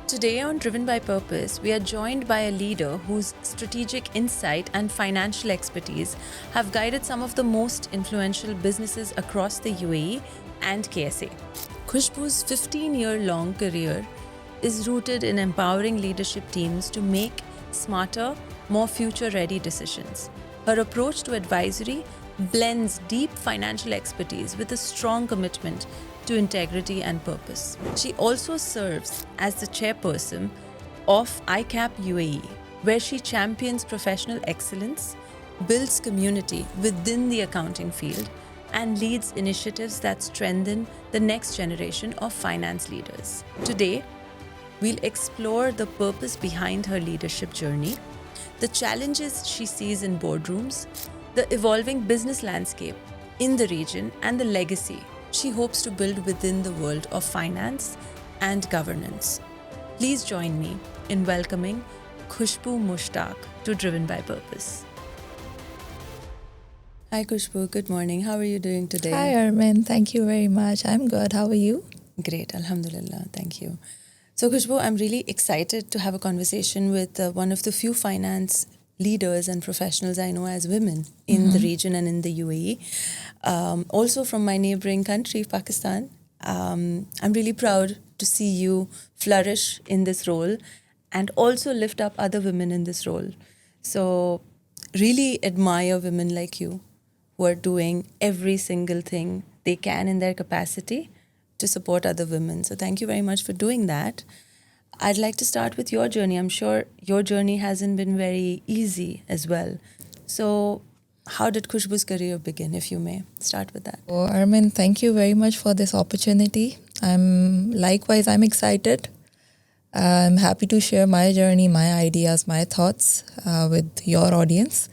Today on Driven by Purpose, we are joined by a leader whose strategic insight and financial expertise have guided some of the most influential businesses across the UAE and KSA. Khushboo's 15-year-long career is rooted in empowering leadership teams to make smarter, more future-ready decisions. Her approach to advisory blends deep financial expertise with a strong commitment to integrity and purpose. She also serves as the chairperson of ICAP UAE, where she champions professional excellence, builds community within the accounting field, and leads initiatives that strengthen the next generation of finance leaders. Today, we'll explore the purpose behind her leadership journey, the challenges she sees in boardrooms, the evolving business landscape in the region, and the legacy she hopes to build within the world of finance and governance. Please join me in welcoming Khushboo Mushtaq to Driven by Purpose. Hi Khushboo, good morning. How are you doing today? Hi Armin, thank you very much. I'm good. How are you? Great, Alhamdulillah, thank you. So Khushboo, I'm really excited to have a conversation with one of the few finance leaders and professionals I know as women in the region and in the UAE. Also from my neighboring country, Pakistan. I'm really proud to see you flourish in this role and also lift up other women in this role. So really admire women like you who are doing every single thing they can in their capacity to support other women. So thank you very much for doing that. I'd like to start with your journey. I'm sure your journey hasn't been very easy as well. So how did Khushboo's career begin, if you may? Start with that. Oh, Armin, thank you very much for this opportunity. I'm excited. I'm happy to share my journey, my ideas, my thoughts with your audience.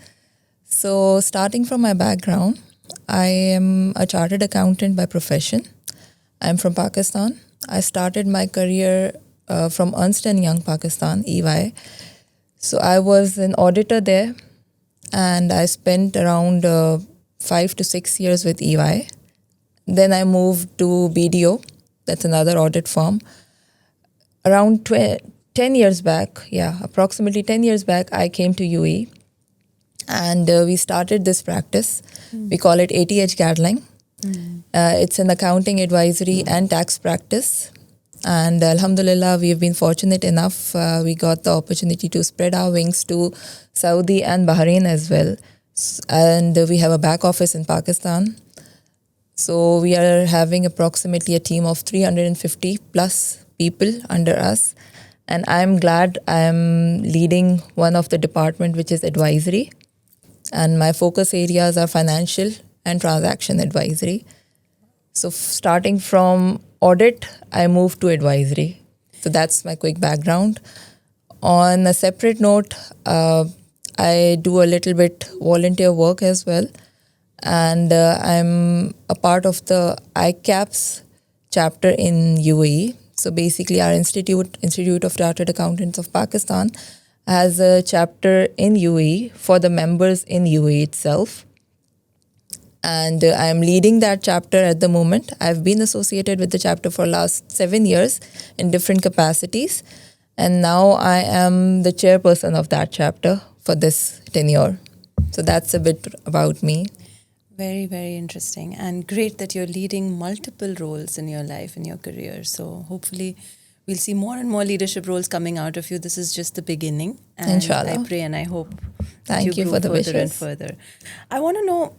So starting from my background, I am a chartered accountant by profession. I'm from Pakistan. I started my career from Ernst & Young, Pakistan, EY. So I was an auditor there and I spent around 5 to 6 years with EY. Then I moved to BDO, that's another audit firm. Around 10 years back, approximately 10 years back, I came to UAE and we started this practice. We call it ATH Gadling. It's an accounting advisory and tax practice. And Alhamdulillah, we've been fortunate enough. We got the opportunity to spread our wings to Saudi and Bahrain as well. And we have a back office in Pakistan. So we are having approximately a team of 350 plus people under us. And I'm glad I'm leading one of the department, which is advisory. And my focus areas are financial and transaction advisory. So starting from audit, I moved to advisory. So that's my quick background. On a separate note, I do a little bit volunteer work as well. And I'm a part of the ICAP's chapter in UAE. So basically our Institute of Chartered Accountants of Pakistan has a chapter in UAE for the members in UAE itself. And I'm leading that chapter at the moment. I've been associated with the chapter for last 7 years in different capacities. And now I am the chairperson of that chapter for this tenure. So that's a bit about me. Very, very interesting. And great that you're leading multiple roles in your life, in your career. So hopefully we'll see more and more leadership roles coming out of you. This is just the beginning. And Inshallah. I pray and I hope Thank you grow for the further and wishes. further. I want to know,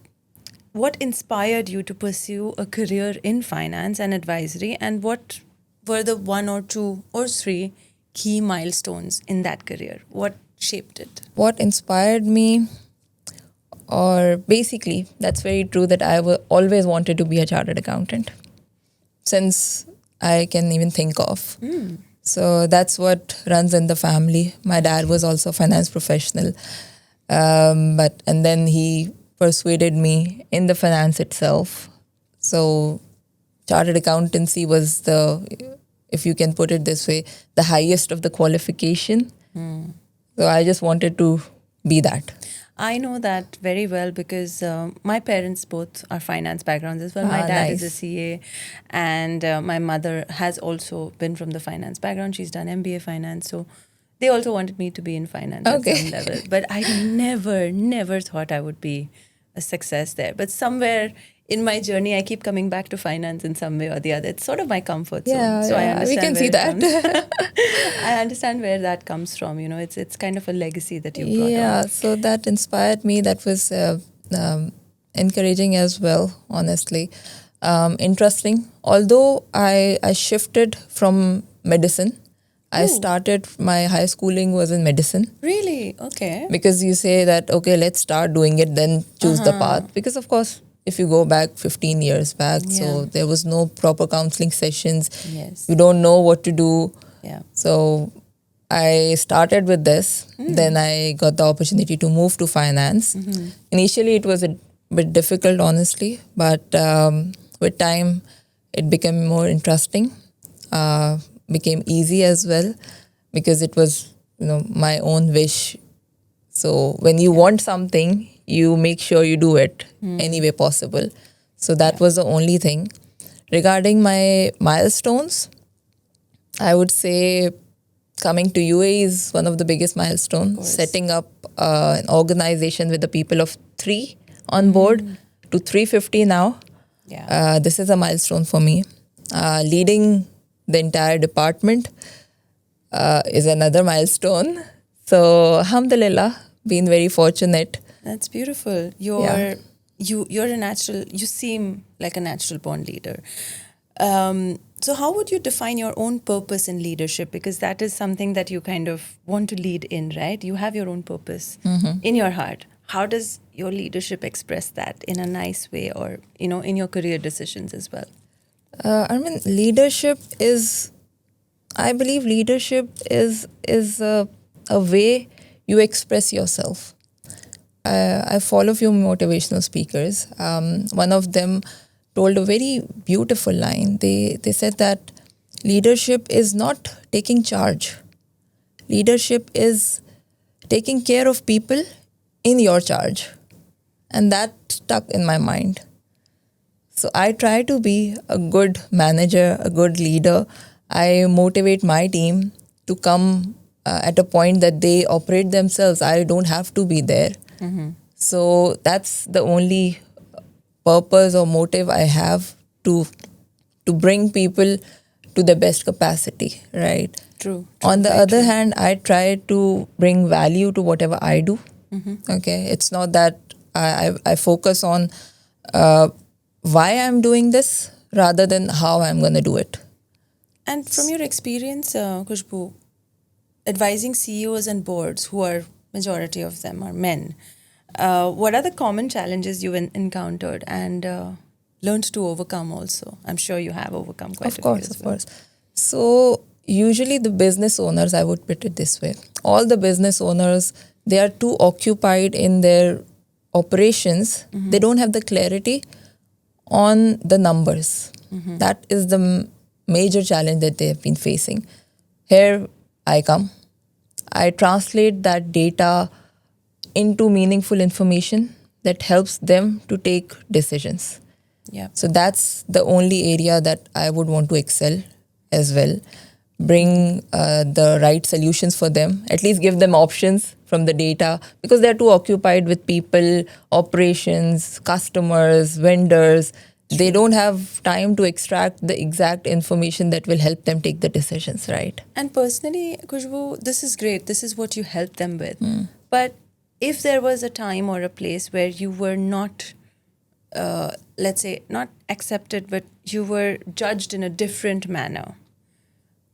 what inspired you to pursue a career in finance and advisory, and what were the 1 or 2 or 3 key milestones in that career? What shaped it? What inspired me, or basically, that's very true that I always wanted to be a chartered accountant since I can even think of. So that's what runs in the family. My dad was also a finance professional, and then he persuaded me in the finance itself. So chartered accountancy was if you can put it this way, the highest of the qualification. So I just wanted to be that. I know that very well because my parents both are finance backgrounds as well. My dad is a Nice. CA, and my mother has also been from the finance background. She's done MBA finance, so they also wanted me to be in finance at Okay. some level. But I never thought I would be a success there. But somewhere in my journey, I keep coming back to finance in some way or the other. It's sort of my comfort zone, Yeah, so I yeah, we understand can where see it that. comes. I understand where that comes from. You know, it's kind of a legacy that you've brought on. Yeah, so that inspired me. That was um, encouraging as well, honestly. Interesting. Although I shifted from medicine, I Ooh. started my high schooling was in medicine Really? Okay. because you say that, okay, let's start doing it, then choose the path. Because, of course, if you go back 15 years back, Yeah. so there was no proper counseling sessions. Yes. You don't know what to do. Yeah. So I started with this. Then I got the opportunity to move to finance. Initially, it was a bit difficult, honestly, but with time, it became more interesting. Became easy as well because it was, my own wish. So when you want something, you make sure you do it any way possible. So that was the only thing. Regarding my milestones, I would say coming to UAE is one of the biggest milestones. Setting up an organization with the people of 3 on board to 350 now. Yeah. This is a milestone for me. Leading the entire department is another milestone. So, alhamdulillah, been very fortunate. That's beautiful. Yeah. You're a natural. You seem like a natural born leader. So how would you define your own purpose in leadership? Because that is something that you kind of want to lead in, right? You have your own purpose in your heart. How does your leadership express that in a nice way, or in your career decisions as well? I mean, I believe leadership is a way you express yourself. I follow a few motivational speakers. One of them told a very beautiful line. They said that leadership is not taking charge. Leadership is taking care of people in your charge. And that stuck in my mind. So I try to be a good manager, a good leader. I motivate my team to come at a point that they operate themselves. I don't have to be there. So that's the only purpose or motive I have to bring people to the best capacity, right? True. On the very other true. hand, I try to bring value to whatever I do. Okay, it's not that I focus on why I'm doing this rather than how I'm going to do it. And from your experience, Khushboo, advising CEOs and boards, who are majority of them are men, what are the common challenges you've encountered and learned to overcome also? I'm sure you have overcome quite a few as Of well. course. So usually the business owners, I would put it this way, all the business owners, they are too occupied in their operations. They don't have the clarity on the numbers. That is the major challenge that they have been facing. Here I come. I translate that data into meaningful information that helps them to take decisions. Yeah. So that's the only area that I would want to excel as well. Bring the right solutions for them, at least give them options from the data because they're too occupied with people, operations, customers, vendors. They don't have time to extract the exact information that will help them take the decisions, right? And personally, Khushboo, this is great. This is what you help them with. But if there was a time or a place where you were not, let's say, not accepted, but you were judged in a different manner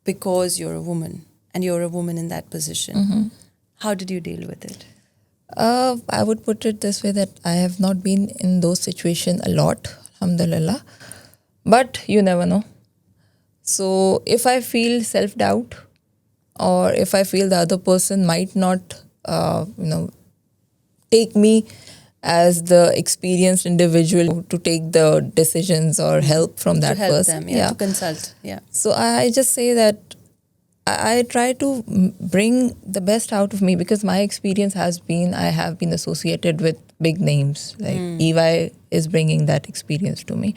because you're a woman and you're a woman in that position, how did you deal with it? I would put it this way that I have not been in those situations a lot, alhamdulillah. But you never know. So if I feel self-doubt or if I feel the other person might not, take me as the experienced individual to take the decisions or help from that To help person. them, to consult. Yeah. So I just say that I try to bring the best out of me, because my experience has been, I have been associated with big names. Like EY is bringing that experience to me.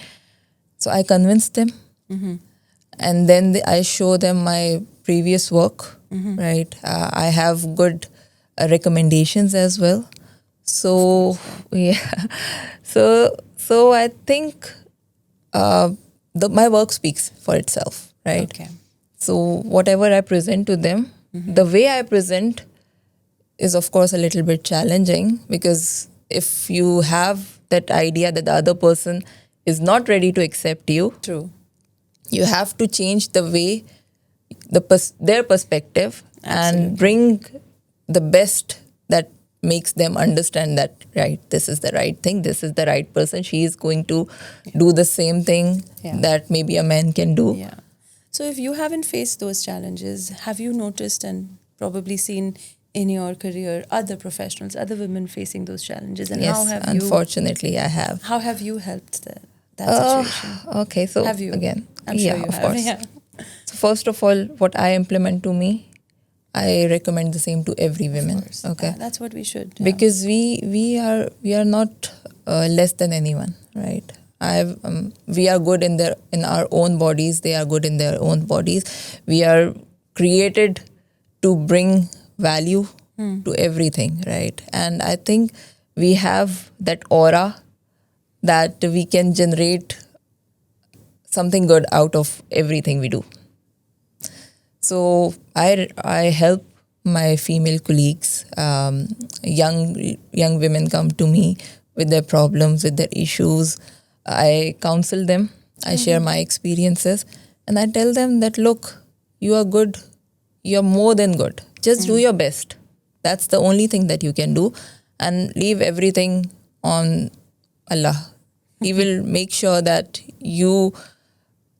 So I convince them, and then I show them my previous work, right? I have good recommendations as well. So, yeah. So I think my work speaks for itself, right? Okay. So whatever I present to them, the way I present is of course a little bit challenging, because if you have that idea that the other person is not ready to accept you, True. you have to change the way their perspective and bring the best that makes them understand that, right, this is the right thing, this is the right person, she is going to do the same thing that maybe a man can do. Yeah. So if you haven't faced those challenges, have you noticed and probably seen in your career other professionals, other women facing those challenges? And Yes, unfortunately I have. How have you helped that situation? Okay, so Have you? again, I'm sure you of have. course. Yeah. So first of all, what I implement to me, I recommend the same to every woman. Okay, That's what we should. because we are not less than anyone, right? We are good in our own bodies. They are good in their own bodies. We are created to bring value to everything, right? And I think we have that aura that we can generate something good out of everything we do. So I help my female colleagues, young women come to me with their problems, with their issues. I counsel them. I share my experiences, and I tell them that, look, you are good. You are more than good. Just do your best. That's the only thing that you can do, and leave everything on Allah. He will make sure that you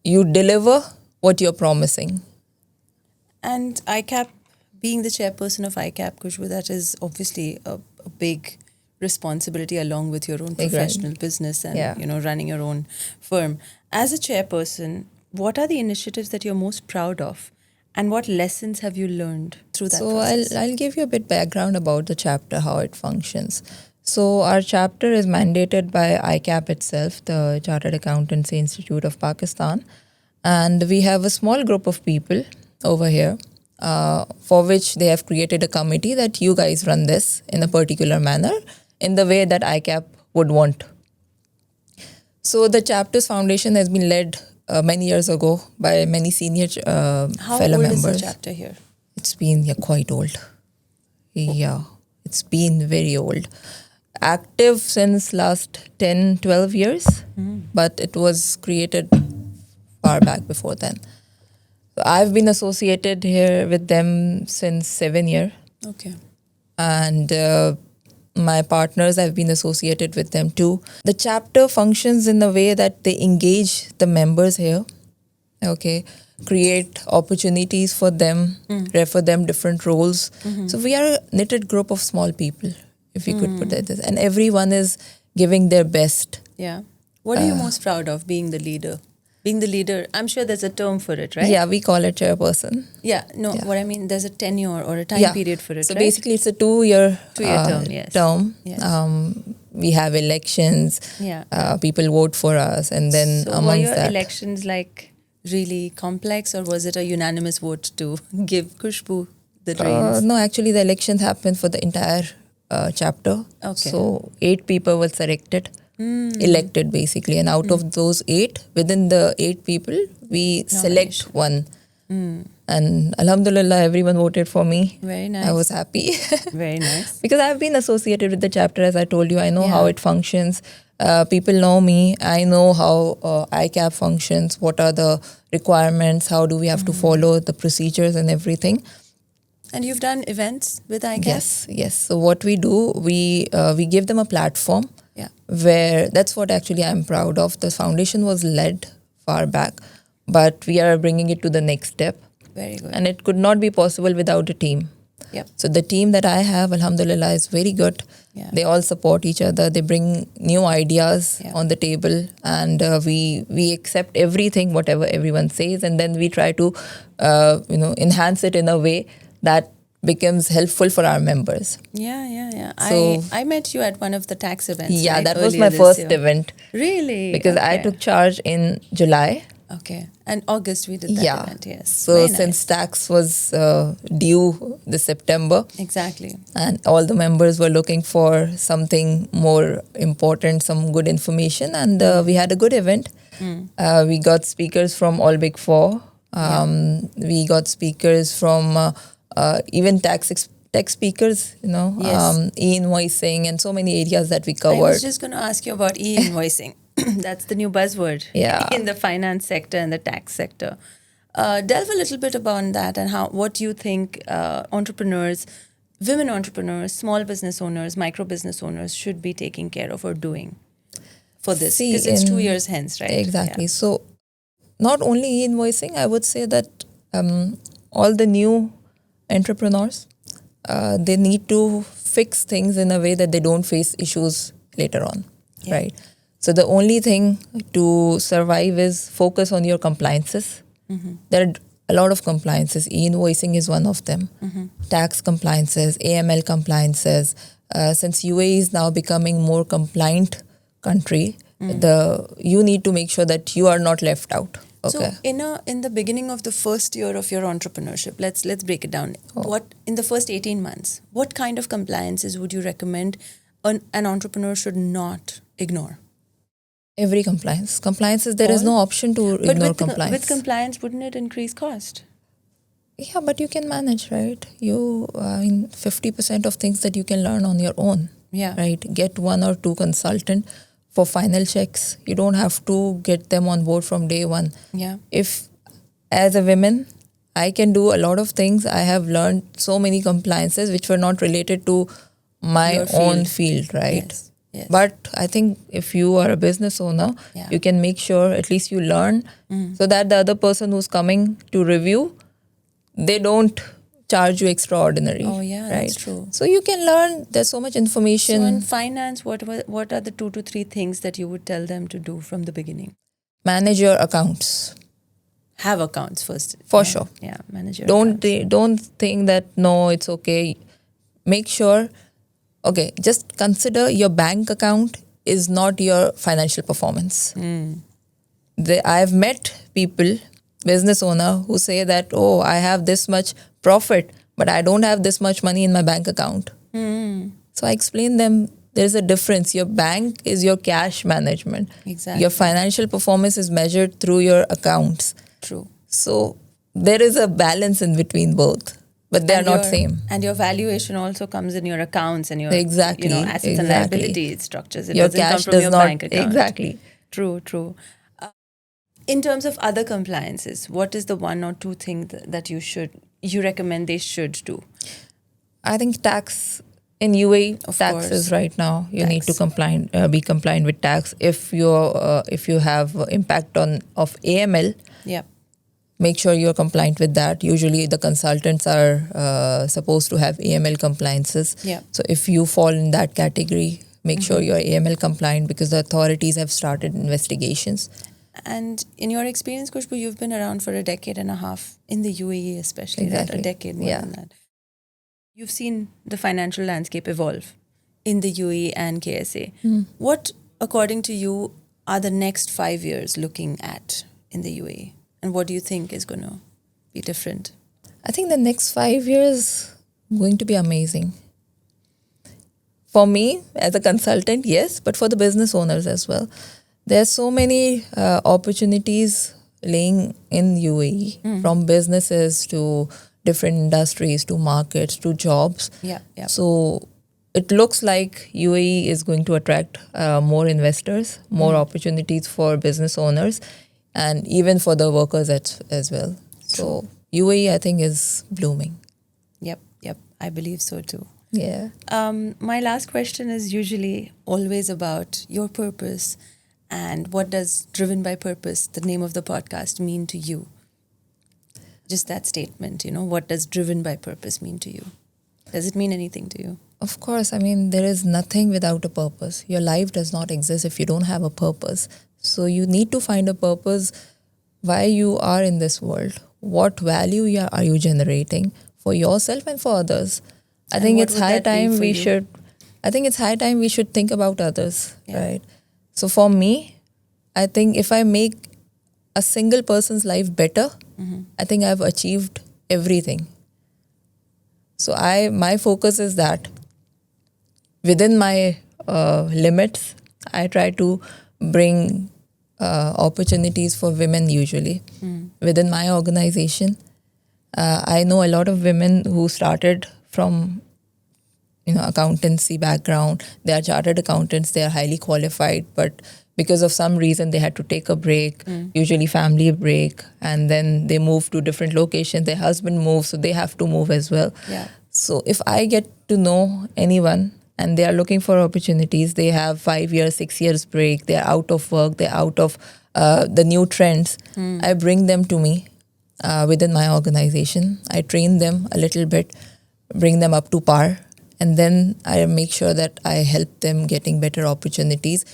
deliver what you're promising. And ICAP, being the chairperson of ICAP, Khushboo, that is obviously a big responsibility along with your own professional business and running your own firm. As a chairperson, what are the initiatives that you're most proud of, and what lessons have you learned through that process? So I'll give you a bit background about the chapter, how it functions. So our chapter is mandated by ICAP itself, the Chartered Accountancy Institute of Pakistan, and we have a small group of people over here, for which they have created a committee that you guys run this in a particular manner, in the way that ICAP would want. So the chapter's foundation has been led many years ago by many senior fellow members. How old is the chapter here? It's been quite old. Yeah, it's been very old. Active since last 10, 12 years, but it was created far back before then. I've been associated here with them since 7 years. Okay. And my partners have been associated with them too. The chapter functions in a way that they engage the members here, okay, create opportunities for them, refer them different roles. So we are a knitted group of small people, if you could put it this. And everyone is giving their best. Yeah. What are you most proud of, being the leader? Being the leader, I'm sure there's a term for it, right? Yeah, we call it chairperson. Yeah, no, what I mean, there's a tenure or a time period for it, so right? Basically, it's a 2-year term, yes. Yes. We have elections. People vote for us, and then so amongst were your that, elections really complex, or was it a unanimous vote to give Khushboo the reins? No, actually, the elections happened for the entire chapter. Okay. So 8 people were elected basically, and out of those 8, within the 8 people, we select one. And Alhamdulillah, everyone voted for me. Very nice. I was happy. Very nice. Because I've been associated with the chapter, as I told you. I know how it functions. People know me. I know how ICAP functions, what are the requirements, how do we have to follow the procedures and everything. And you've done events with ICAP? Yes. So what we do, we give them a platform. Where that's what actually I'm proud of. The foundation was led far back, but we are bringing it to the next step. Very good. And it could not be possible without a team. Yep. So the team that I have, alhamdulillah, is very good. Yeah. They all support each other. They bring new ideas Yeah. on the table, and we accept everything, whatever everyone says, and then we try to enhance it in a way that becomes helpful for our members. Yeah. So- I met you at one of the tax events. Yeah, right? that was Earlier my this first year. event Really? because I Okay. took charge in July. Okay. And August we did that Yeah. event, yes. So Very since nice. tax was due this September, Exactly. and all the members were looking for something more important, some good information, and we had a good event. We got speakers from all Big Four. We got speakers from even tech speakers, Yes. e-invoicing, and so many areas that we I covered. was just going to ask you about e-invoicing. That's the new buzzword Yeah. in the finance sector and the tax sector. Delve a little bit about that and what you think entrepreneurs, women entrepreneurs, small business owners, micro business owners should be taking care of or doing for this. See, Because it's 2 in- years hence, right? Exactly. So not only e-invoicing, I would say that all the new entrepreneurs, they need to fix things in a way that they don't face issues later on, Yeah. right? So the only thing to survive is focus on your compliances. There are a lot of compliances. E-invoicing is one of them. Tax compliances, AML compliances. Since UAE is now becoming more compliant country, you need to make sure that you are not left out. Okay. So in the beginning of the first year of your entrepreneurship, let's break it down. What in the first 18 months, what kind of compliances would you recommend an entrepreneur should not ignore? Every compliances, there is All? no option to But ignore with compliance. with compliance, wouldn't it increase cost? Yeah, but you can manage, right? 50% of things that you can learn on your own. Yeah. Right. Get one or two consultant for final checks. You don't have to get them on board from day one. Yeah. If as a woman, I can do a lot of things. I have learned so many compliances which were not related to my Your own field. field, right? Yes. Yes. But I think if you are a business owner, Yeah. you can make sure at least you learn so that the other person who's coming to review, they don't charge you extraordinary. Oh, yeah, right? that's true. So you can learn. There's so much information. So in finance, what are the 2 to 3 things that you would tell them to do from the beginning? Manage your accounts. Have accounts first. For Yeah. sure. Yeah, manage your Don't accounts. don't think that no, it's okay. Make sure. Okay, just consider your bank account is not your financial performance. I've met people, business owner, who say that, oh, I have this much profit, but I don't have this much money in my bank account. So I explain them there's a difference. Your bank is your cash management. Exactly. Your financial performance is measured through your accounts. True. So there is a balance in between both, but they are not same. And your valuation also comes in your accounts and your Exactly, assets and exactly. liability structures. It Your doesn't come cash from does your not bank account. exactly. True. In terms of other compliances, what is the 1 or 2 thing that you recommend they should do? I think tax in UAE, Of taxes course. right now you need to Tax. be compliant with tax. If you have impact of AML, Yep. make sure you're compliant with that. Usually the consultants are supposed to have AML compliances. Yeah. So if you fall in that category, make sure you're AML compliant because the authorities have started investigations. And in your experience, Khushboo, you've been around for a decade and a half in the UAE, especially, right? Exactly. A decade more Yeah. than that. You've seen the financial landscape evolve in the UAE and KSA. What, according to you, are the next 5 years looking at in the UAE? And what do you think is going to be different? I think the next 5 years going to be amazing. For me, as a consultant, yes, but for the business owners as well. There's so many opportunities laying in UAE, from businesses to different industries to markets to jobs. Yeah. So it looks like UAE is going to attract more investors, more opportunities for business owners, and even for the workers as well. So UAE, I think, is blooming. Yep. I believe so too. Yeah. My last question is usually always about your purpose and what does Driven by Purpose, the name of the podcast, mean to you? Just that statement, what does Driven by Purpose mean to you? Does it mean anything to you? Of course, I mean, there is nothing without a purpose. Your life does not exist if you don't have a purpose. So you need to find a purpose why you are in this world. What value are you generating for yourself and for others? I And think what it's would high that be time for we you? should. I think it's high time we should think about others, Yeah. right? So for me, I think if I make a single person's life better, I think I've achieved everything. So my focus is that within my limits, I try to bring opportunities for women usually within my organization. I know a lot of women who started from accountancy background. They are chartered accountants. They are highly qualified, but because of some reason they had to take a break, usually family break, and then they move to different locations. Their husband moves, so they have to move as well. Yeah. So if I get to know anyone and they are looking for opportunities, they have 5 years, 6 years break, they're out of work, they're out of the new trends, I bring them to me within my organization. I train them a little bit, bring them up to par, and then I make sure that I help them getting better opportunities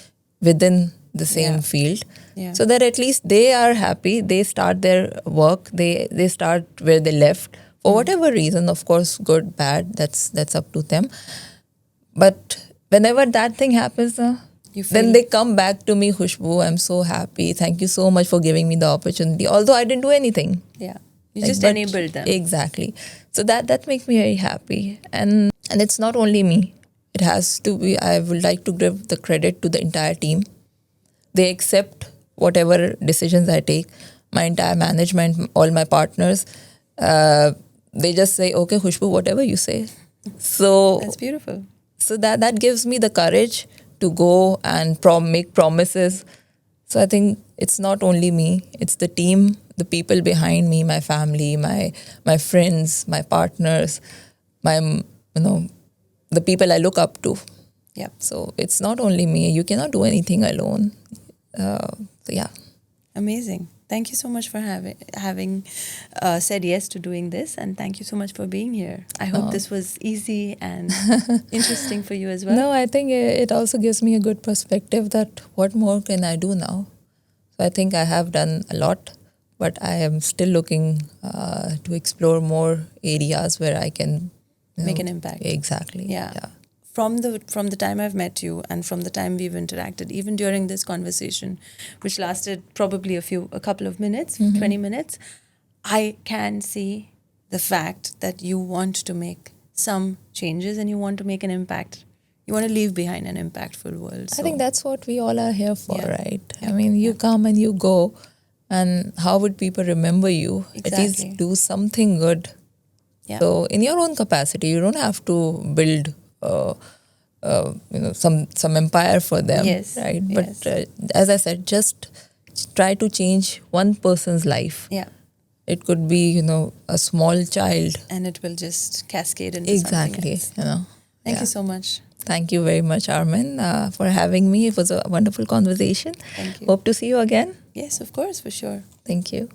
within the same Yeah. field. Yeah. So that at least they are happy, they start their work, they start where they left for whatever reason, of course, good, bad, that's up to them. But whenever that thing happens, You then feel- they come back to me, Khushboo, I'm so happy, thank you so much for giving me the opportunity, although I didn't do anything. Yeah. You Like, just but enabled them. Exactly. So that makes me very happy. And it's not only me. It has to be, I would like to give the credit to the entire team. They accept whatever decisions I take. My entire management, all my partners, they just say, okay, Khushboo, whatever you say. So That's beautiful. so that gives me the courage to go and make promises. So I think it's not only me, it's the team, the people behind me, my family, my friends, my partners, the people I look up to. Yep. So it's not only me. You cannot do anything alone. So yeah. Amazing. Thank you so much for having said yes to doing this, and thank you so much for being here. I hope this was easy and interesting for you as well. No, I think it also gives me a good perspective that what more can I do now? So I think I have done a lot, but I am still looking to explore more areas where I can Make an impact. Exactly. Yeah. From the time I've met you and from the time we've interacted, even during this conversation, which lasted probably a couple of minutes, 20 minutes, I can see the fact that you want to make some changes and you want to make an impact. You want to leave behind an impactful world. I think that's what we all are here for, Yeah. right? Yeah. I mean, you come and you go, and how would people remember you? At Exactly. least do something good. Yeah. So in your own capacity, you don't have to build some empire for them, Yes, right? yes. But as I said, just try to change one person's life. Yeah. It could be a small child. And it will just cascade into something Exactly. else. Thank Yeah. you so much. Thank you very much, Armin, for having me. It was a wonderful conversation. Thank you. Hope to see you again. Yes, of course, for sure. Thank you.